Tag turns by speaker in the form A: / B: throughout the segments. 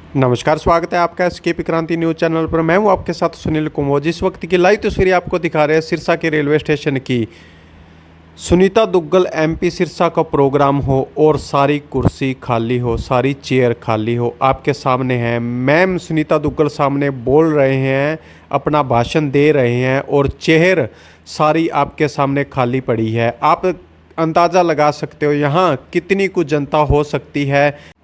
A: नमस्कार, स्वागत है आपका एसकेपी क्रांति न्यूज़ चैनल पर। मैं हूं आपके साथ सुनील कुमार। जिस वक्त की लाइव तस्वीरें आपको दिखा रहे हैं सिरसा के रेलवे स्टेशन की। सुनीता दुग्गल एमपी सिरसा का प्रोग्राम हो और सारी कुर्सी खाली हो, सारी चेयर खाली हो, आपके सामने है मैम सुनीता दुग्गल सामने बोल रहे हैं, अपना भाषण दे रहे हैं और चेयर सारी आपके सामने खाली पड़ी है। आप अंदाज़ा लगा सकते हो यहाँ कितनी कुछ जनता हो सकती है।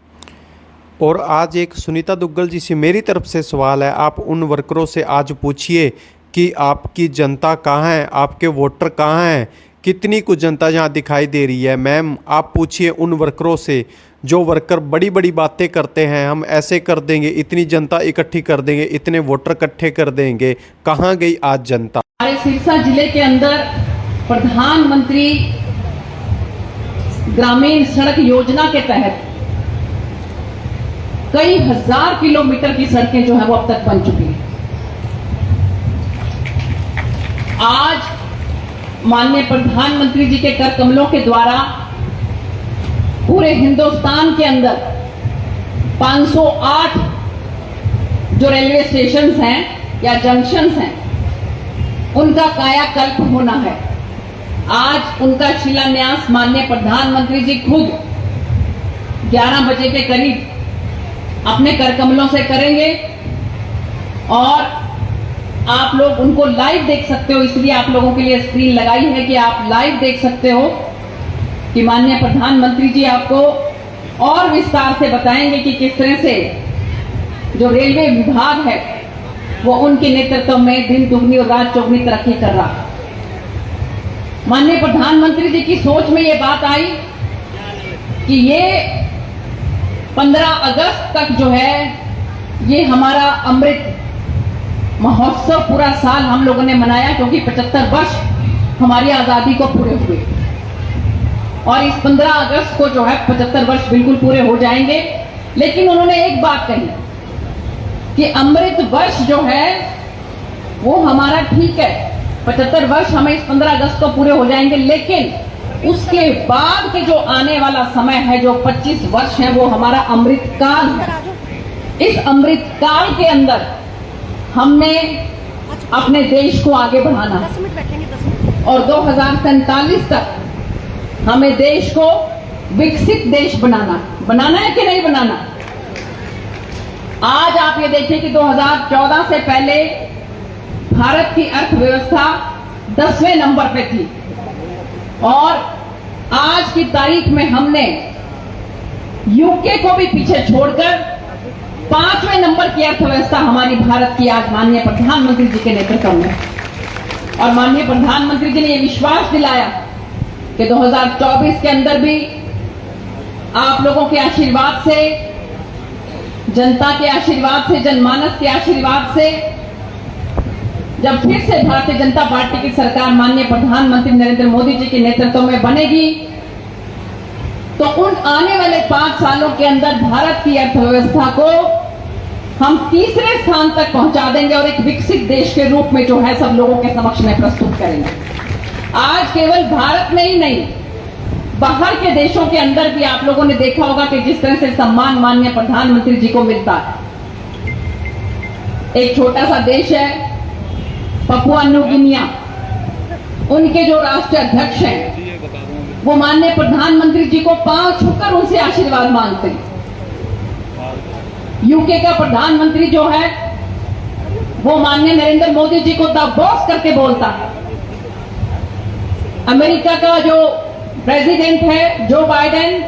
A: और आज एक सुनीता दुग्गल जी से मेरी तरफ से सवाल है, आप उन वर्करों से आज पूछिए कि आपकी जनता कहाँ है, आपके वोटर कहाँ हैं, कितनी कुछ जनता यहाँ दिखाई दे रही है। मैम आप पूछिए उन वर्करों से जो वर्कर बड़ी बड़ी बातें करते हैं, हम ऐसे कर देंगे, इतनी जनता इकट्ठी कर देंगे, इतने वोटर इकट्ठे कर देंगे, कहाँ गई आज जनता।
B: हमारे सिरसा जिले के अंदर प्रधानमंत्री ग्रामीण सड़क योजना के तहत कई हजार किलोमीटर की सड़कें जो है वो अब तक बन चुकी हैं। आज माननीय प्रधानमंत्री जी के कर कमलों के द्वारा पूरे हिंदुस्तान के अंदर 508 जो रेलवे स्टेशंस हैं या जंक्शंस हैं, उनका कायाकल्प होना है। आज उनका शिलान्यास माननीय प्रधानमंत्री जी खुद 11 बजे के करीब अपने कर कमलों से करेंगे और आप लोग उनको लाइव देख सकते हो। इसलिए आप लोगों के लिए स्क्रीन लगाई है कि आप लाइव देख सकते हो कि माननीय प्रधानमंत्री जी आपको और विस्तार से बताएंगे कि किस तरह से जो रेलवे विभाग है वो उनके नेतृत्व में दिन दुगनी और रात चौगनी तरक्की कर रहा है। माननीय प्रधानमंत्री जी की सोच में ये बात आई कि ये 15 अगस्त तक जो है ये हमारा अमृत महोत्सव पूरा साल हम लोगों ने मनाया, क्योंकि 75 वर्ष हमारी आजादी को पूरे हुए और इस 15 अगस्त को जो है 75 वर्ष बिल्कुल पूरे हो जाएंगे। लेकिन उन्होंने एक बात कही कि अमृत वर्ष जो है वो हमारा ठीक है, 75 वर्ष हमें इस 15 अगस्त को पूरे हो जाएंगे, लेकिन उसके बाद के जो आने वाला समय है, जो 25 वर्ष है, वो हमारा अमृत काल है। इस अमृत काल के अंदर हमने अपने देश को आगे बढ़ाना है और 2047 तक हमें देश को विकसित देश बनाना है कि नहीं बनाना। आज आप ये देखिए कि 2014 से पहले भारत की अर्थव्यवस्था 10वें नंबर पे थी और आज की तारीख में हमने यूके को भी पीछे छोड़कर 5वें नंबर की अर्थव्यवस्था हमारी भारत की आज माननीय प्रधानमंत्री जी के नेतृत्व में। और माननीय प्रधानमंत्री जी ने यह विश्वास दिलाया कि 2024 के अंदर भी आप लोगों के आशीर्वाद से, जनता के आशीर्वाद से, जनमानस के आशीर्वाद से जब फिर से भारतीय जनता पार्टी की सरकार माननीय प्रधानमंत्री नरेंद्र मोदी जी के नेतृत्व में बनेगी, तो उन आने वाले 5 सालों के अंदर भारत की अर्थव्यवस्था को हम तीसरे स्थान तक पहुंचा देंगे और एक विकसित देश के रूप में जो है सब लोगों के समक्ष में प्रस्तुत करेंगे। आज केवल भारत में ही नहीं, बाहर के देशों के अंदर भी आप लोगों ने देखा होगा कि जिस तरह से सम्मान माननीय प्रधानमंत्री जी को मिलता है। एक छोटा सा देश है पपुआ न्यू गिनिया, उनके जो राष्ट्रीय अध्यक्ष हैं वो माननीय प्रधानमंत्री जी को पांव छूकर उनसे आशीर्वाद मांगते हैं। यूके का प्रधानमंत्री जो है वो माननीय नरेंद्र मोदी जी को द बॉस करके बोलता है। अमेरिका का जो प्रेसिडेंट है जो बाइडेन,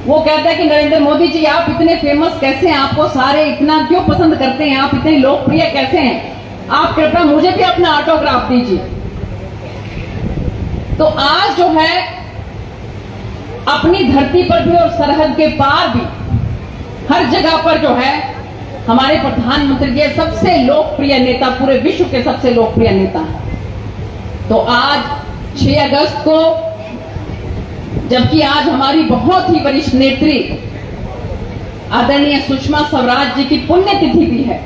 B: वो कहता है कि नरेंद्र मोदी जी आप इतने फेमस कैसे हैं, आपको सारे इतना क्यों पसंद करते हैं, आप इतने लोकप्रिय कैसे हैं, आप कृपया मुझे भी अपना ऑटोग्राफ दीजिए। तो आज जो है अपनी धरती पर भी और सरहद के पार भी हर जगह पर जो है हमारे प्रधानमंत्री जी सबसे लोकप्रिय नेता, पूरे विश्व के सबसे लोकप्रिय नेता है। तो आज 6 अगस्त को, जबकि आज हमारी बहुत ही वरिष्ठ नेत्री आदरणीय सुषमा स्वराज जी की पुण्यतिथि भी है,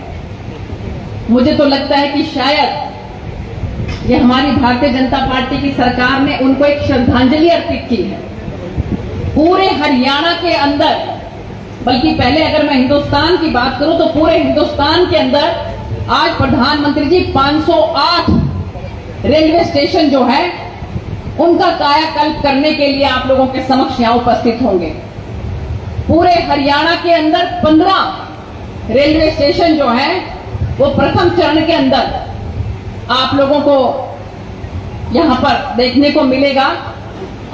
B: मुझे तो लगता है कि शायद ये हमारी भारतीय जनता पार्टी की सरकार ने उनको एक श्रद्धांजलि अर्पित की है। पूरे हरियाणा के अंदर बल्कि पहले अगर मैं हिंदुस्तान की बात करूं तो पूरे हिंदुस्तान के अंदर आज प्रधानमंत्री जी 508 रेलवे स्टेशन जो है उनका कायाकल्प करने के लिए आप लोगों के समक्ष यहां उपस्थित होंगे। पूरे हरियाणा के अंदर 15 रेलवे स्टेशन जो है वो प्रथम चरण के अंदर आप लोगों को यहां पर देखने को मिलेगा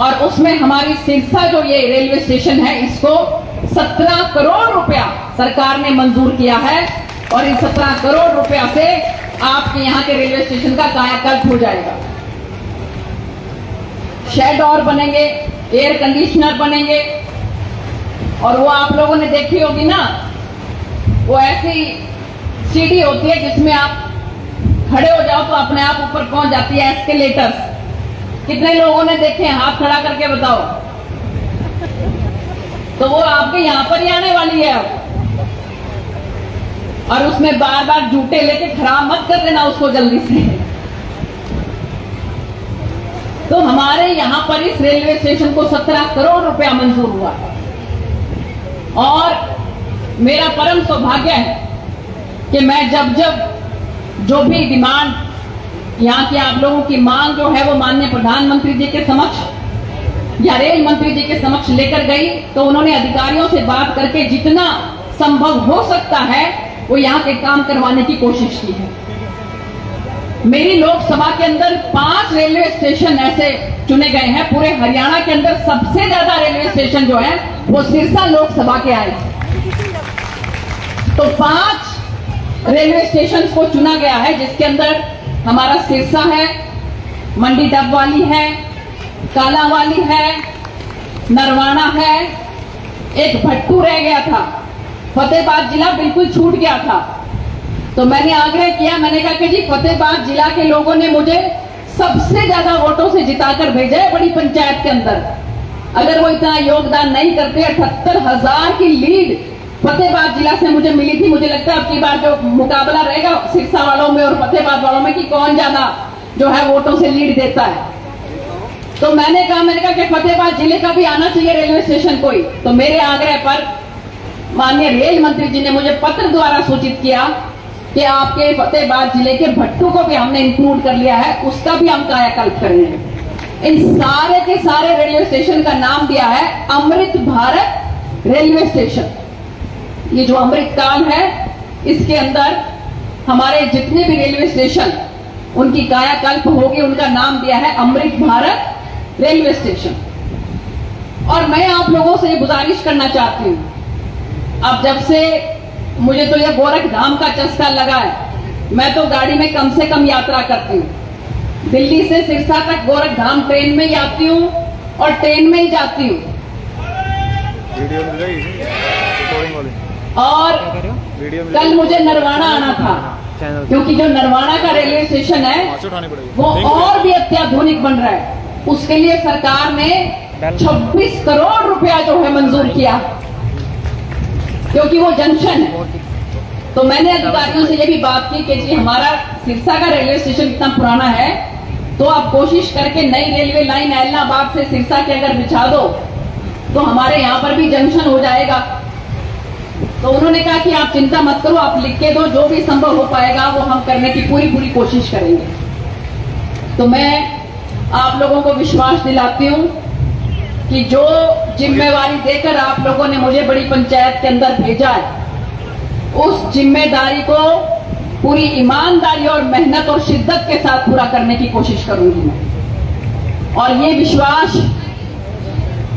B: और उसमें हमारी सिरसा जो ये रेलवे स्टेशन है इसको 17 करोड़ रुपया सरकार ने मंजूर किया है और इन 17 करोड़ रुपया से आपके यहाँ के रेलवे स्टेशन का कायाकल्प हो जाएगा। शेड और बनेंगे, एयर कंडीशनर बनेंगे और वो आप लोगों ने देखी होगी ना, वो ऐसी सीढ़ी होती है जिसमें आप खड़े हो जाओ तो अपने आप ऊपर पहुंच जाती है, एस्केलेटर्स। कितने लोगों ने देखे हैं? हाथ खड़ा करके बताओ। तो वो आपके यहां पर ही आने वाली है अब। और उसमें बार बार जूते लेके खराब मत कर देना उसको जल्दी से। तो हमारे यहां पर इस रेलवे स्टेशन को 17 करोड़ रुपया मंजूर हुआ और मेरा परम सौभाग्य है कि मैं जब जो भी डिमांड यहाँ की आप लोगों की मांग जो है वो माननीय प्रधानमंत्री जी के समक्ष या रेल मंत्री जी के समक्ष लेकर गई तो उन्होंने अधिकारियों से बात करके जितना संभव हो सकता है वो यहाँ के काम करवाने की कोशिश की है। मेरी लोकसभा के अंदर 5 रेलवे स्टेशन ऐसे चुने गए हैं। पूरे हरियाणा के अंदर सबसे ज्यादा रेलवे स्टेशन जो है वो सिरसा लोकसभा के आए। तो 5 रेलवे स्टेशन को चुना गया है जिसके अंदर हमारा सिरसा है, मंडी डबवाली है, कालांवाली है, नरवाना है, एक भट्टू रह गया था, फतेहाबाद जिला बिल्कुल छूट गया था। तो मैंने आग्रह किया, मैंने कहा कि जी फतेहाबाद जिला के लोगों ने मुझे सबसे ज्यादा वोटों से जिताकर भेजा है बड़ी पंचायत के अंदर। अगर वो इतना योगदान नहीं करते, 78,000 की लीड फतेहाबाद जिला से मुझे मिली थी। मुझे लगता है अब की बार जो मुकाबला रहेगा सिरसा वालों में और फतेहाबाद वालों में कि कौन ज्यादा जो है वोटों से लीड देता है। तो मैंने कहा कि फतेहाबाद जिले का भी आना चाहिए रेलवे स्टेशन कोई। तो मेरे आग्रह पर माननीय रेल मंत्री जी ने मुझे पत्र द्वारा सूचित किया कि आपके फतेहाबाद जिले के भट्टू को भी हमने इंक्लूड कर लिया है, उसका भी हम कायाकल्प करेंगे। इन सारे के सारे रेलवे स्टेशन का नाम दिया है अमृत भारत रेलवे स्टेशन। ये जो अमृत काल है इसके अंदर हमारे जितने भी रेलवे स्टेशन उनकी कायाकल्प होगी, उनका नाम दिया है अमृत भारत रेलवे स्टेशन। और मैं आप लोगों से गुजारिश करना चाहती हूँ, अब जब से मुझे तो ये गोरखधाम का चस्का लगा है, मैं तो गाड़ी में कम से कम यात्रा करती हूँ। दिल्ली से सिरसा तक गोरखधाम ट्रेन में ही आती हूँ और ट्रेन में ही जाती हूँ। और कल मुझे नरवाना आना था क्योंकि जो नरवाना का रेलवे स्टेशन है वो और भी अत्याधुनिक बन रहा है। उसके लिए सरकार ने 26 करोड़ रुपया जो है मंजूर किया क्योंकि वो जंक्शन है। तो मैंने अधिकारियों से ये भी बात की कि जी हमारा सिरसा का रेलवे स्टेशन इतना पुराना है तो आप कोशिश करके नई रेलवे लाइन एलनाबाद से सिरसा के अगर बिछा दो तो हमारे यहाँ पर भी जंक्शन हो जाएगा। तो उन्होंने कहा कि आप चिंता मत करो, आप लिख के दो, जो भी संभव हो पाएगा वो हम करने की पूरी कोशिश करेंगे। तो मैं आप लोगों को विश्वास दिलाती हूँ कि जो जिम्मेवारी देकर आप लोगों ने मुझे बड़ी पंचायत के अंदर भेजा है उस जिम्मेदारी को पूरी ईमानदारी और मेहनत और शिद्दत के साथ पूरा करने की कोशिश करूंगी मैं। और ये विश्वास,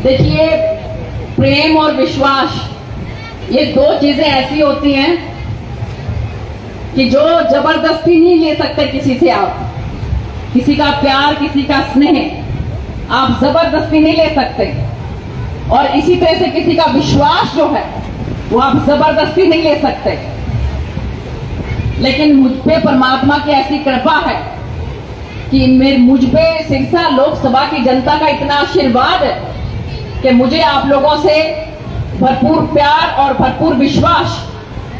B: देखिए, प्रेम और विश्वास ये दो चीजें ऐसी होती हैं कि जो जबरदस्ती नहीं ले सकते किसी से। आप किसी का प्यार, किसी का स्नेह आप जबरदस्ती नहीं ले सकते और इसी तरह से किसी का विश्वास जो है वो आप जबरदस्ती नहीं ले सकते। लेकिन मुझ पे परमात्मा की ऐसी कृपा है कि मुझ पे सिरसा लोकसभा की जनता का इतना आशीर्वाद है कि मुझे आप लोगों से भरपूर प्यार और भरपूर विश्वास,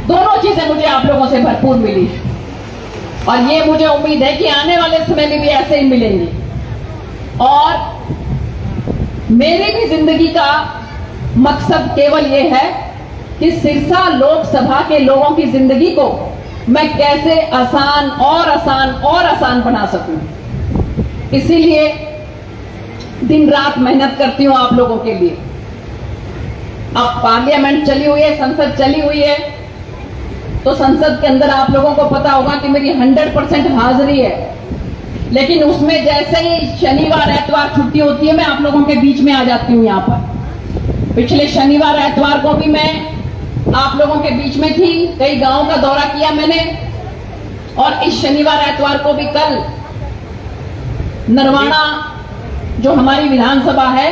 B: दोनों चीजें मुझे आप लोगों से भरपूर मिली और ये मुझे उम्मीद है कि आने वाले समय में भी ऐसे ही मिलेंगी। और मेरी भी जिंदगी का मकसद केवल ये है कि सिरसा लोकसभा के लोगों की जिंदगी को मैं कैसे आसान और आसान और आसान बना सकूं। इसीलिए दिन रात मेहनत करती हूं आप लोगों के लिए। अब पार्लियामेंट चली हुई है, संसद चली हुई है, तो संसद के अंदर आप लोगों को पता होगा कि मेरी 100% हाजिरी है। लेकिन उसमें जैसे ही शनिवार एतवार छुट्टी होती है, मैं आप लोगों के बीच में आ जाती हूं यहां पर। पिछले शनिवार एतवार को भी मैं आप लोगों के बीच में थी, कई गांवों का दौरा किया मैंने, और इस शनिवार एतवार को भी कल नरवाना जो हमारी विधानसभा है,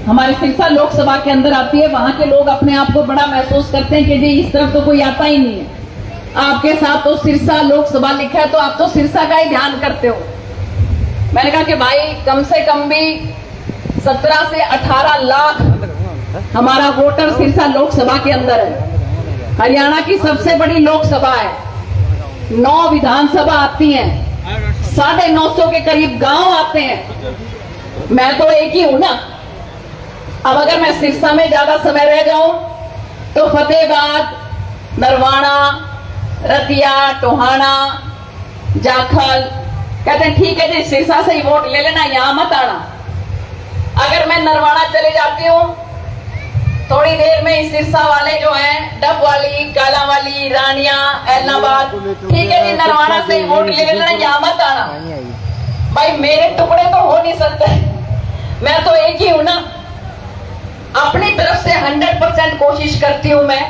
B: हमारी सिरसा लोकसभा के अंदर आती है, वहां के लोग अपने आप को बड़ा महसूस करते हैं कि जी इस तरफ तो कोई आता ही नहीं है। आपके साथ तो सिरसा लोकसभा लिखा है, तो आप तो सिरसा का ही ध्यान करते हो। मैंने कहा कि भाई कम से कम भी 17 से 18 लाख हमारा वोटर सिरसा लोकसभा के अंदर है। हरियाणा की सबसे बड़ी लोकसभा है, 9 विधानसभा आती हैं, 950 के करीब गांव आते हैं। मैं तो एक ही हूं ना। अब अगर मैं सिरसा में ज्यादा समय रह जाऊं तो फतेहबाद, नरवाना, रतिया, टोहाना, जाखल कहते हैं ठीक है जी सिरसा से ही वोट ले लेना, यहां मत आना। अगर मैं नरवाना चले जाती हूं, थोड़ी देर में सिरसा वाले जो हैं, डब वाली, काला वाली, रानिया, एलनाबाद, ठीक है जी नरवाना से ही वोट ले लेना, यहां मत आना। भाई मेरे टुकड़े तो हो नहीं सकते, मैं तो एक ही हूं ना। अपनी तरफ से 100% कोशिश करती हूं मैं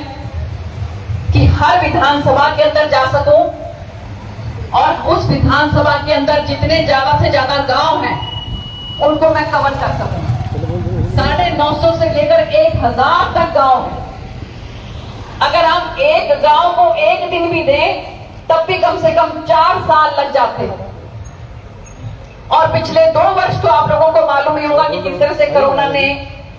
B: कि हर विधानसभा के अंदर जा सकूं और उस विधानसभा के अंदर जितने ज्यादा से ज्यादा गांव हैं उनको मैं कवर कर सकूं। 950 से लेकर 1000 तक गांव है। अगर हम एक गांव को एक दिन भी दें तब भी कम से कम 4 साल लग जाते हैं। और पिछले 2 वर्ष तो आप लोगों को मालूम ही होगा कि किस तरह से कोरोना ने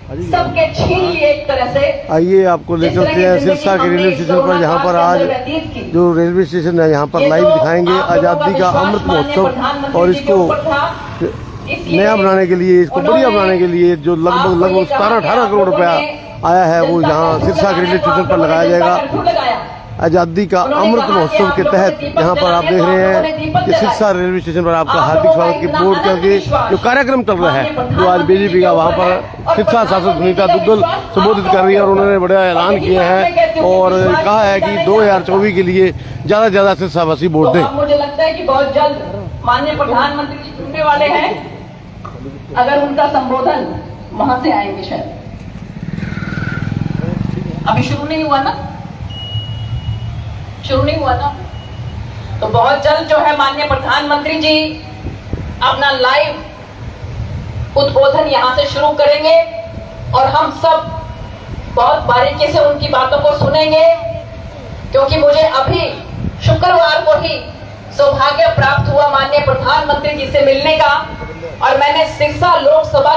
B: सबके छीन लिए एक तरह से।
C: आइए आपको ले चलते हैं सिरसा के रेलवे स्टेशन पर, जहां पर आज जो रेलवे स्टेशन है यहाँ पर लाइव दिखाएंगे आज़ादी का अमृत महोत्सव, और इसको नया बनाने के लिए, इसको बढ़िया बनाने के लिए जो लगभग 17-18 करोड़ रुपया आया है वो यहाँ सिरसा के रेलवे स्टेशन पर लगाया जाएगा। आज़ादी का अमृत महोत्सव के तहत यहाँ पर आप देख रहे हैं कि सिरसा रेलवे स्टेशन पर आपका हार्दिक स्वागत की बोर्ड करके जो कार्यक्रम चल रहा है, जो आज बीजेपी का वहाँ पर सिरसा सांसद सुनीता दुग्गल संबोधित कर रही है, और उन्होंने बड़ा ऐलान किया है और कहा है कि 2024 के लिए ज्यादा से ज्यादा सिरसावासी वोट दें।
B: मुझे लगता है कि बहुत जल्द माननीय प्रधानमंत्री जी जुड़ने वाले हैं, अगर उनका संबोधन वहां से आएंगे शायद। अभी शुरू नहीं हुआ ना, तो बहुत जल्द जो है माननीय प्रधानमंत्री जी अपना लाइव उद्बोधन यहां से शुरू करेंगे और हम सब बहुत बारीकी से उनकी बातों को सुनेंगे, क्योंकि मुझे अभी शुक्रवार को ही सौभाग्य प्राप्त हुआ माननीय प्रधानमंत्री जी से मिलने का, और मैंने सिरसा लोकसभा